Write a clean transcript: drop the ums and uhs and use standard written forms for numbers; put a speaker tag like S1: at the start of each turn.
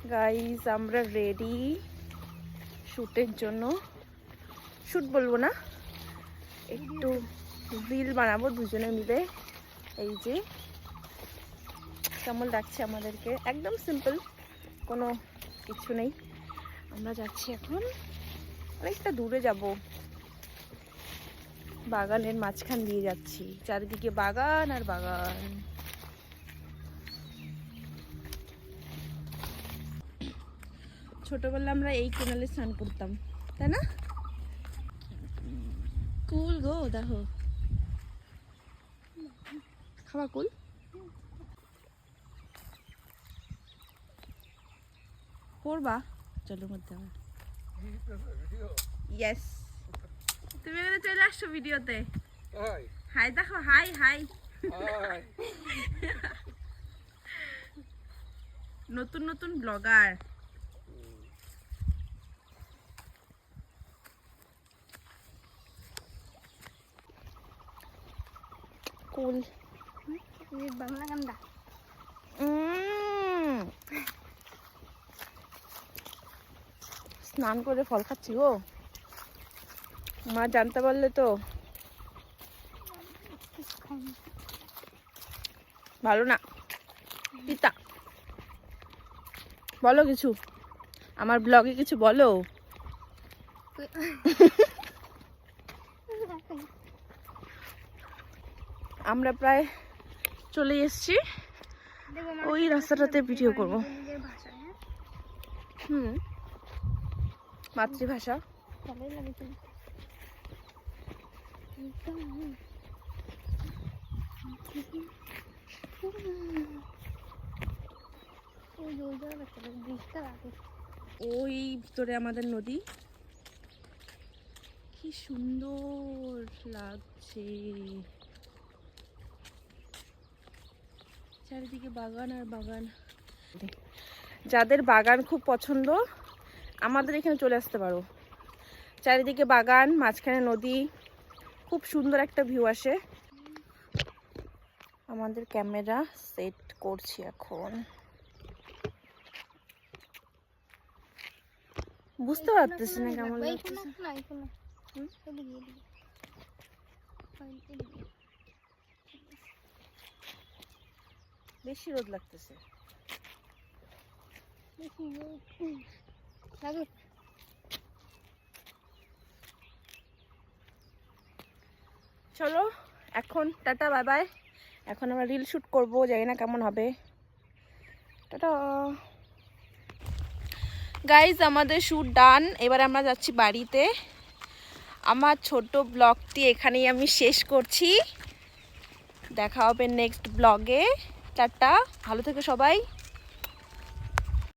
S1: Guys আমরা ready শ্যুটের জন্য। Shoot বলবো না, একটু রিল বানাবো দুজনে মিলে। এই যে কেমন লাগছে আমাদেরকে, একদম সিম্পল, কোনো কিছু নেই। আমরা যাচ্ছি এখন, অনেকটা দূরে যাব, বাগানের মাঝখান দিয়ে যাচ্ছি, চারিদিকে বাগান আর বাগান। ছোটবেলা আমরা এই কেনালে স্নান করতাম, তাই না? কুল গো, দেখো খাওয়া কুল। করবা চলো মধ্যে আমার। ইয়েস, তুমি এখানে চলে আসছো ভিডিওতে। হাই দেখো, হাই হাই। নতুন নতুন ব্লগার। কুল
S2: বাংলা গান্ডা।
S1: স্নান করে ফল খাচ্ছি গো, মা জানতে পারলে তো। ভালো না, পিতা। বলো কিছু, আমার ব্লগে কিছু বলো। আমরা প্রায় চলে এসেছি, ওই রাস্তাটাতে ভিডিও করবো। মাতৃভাষা। ওই ভিতরে আমাদের নদী, কি সুন্দর লাগছে, চারিদিকে বাগান আর বাগান। যাদের বাগান খুব পছন্দ আমাদের এখানে চলে আসতে পারো। চারিদিকে বাগান, মাঝখানে নদী, খুব সুন্দর একটা ভিউ আসে। আমাদের ক্যামেরা সেট করছি এখন। বুঝতে পারতেছি না কেমন লাগতেছে। বেশি রোদ লাগতেছে। চলো এখন টাটা, বাই বাই। এখন আমরা রিল শুট করবো, জানি না কেমন হবে। টাটা গাইজ, আমাদের শুট ডান। এবার আমরা যাচ্ছি বাড়িতে। আমার ছোট ব্লগটি এখানেই আমি শেষ করছি। দেখা হবে নেক্সট ব্লগে। টাটা, ভালো থেকো সবাই।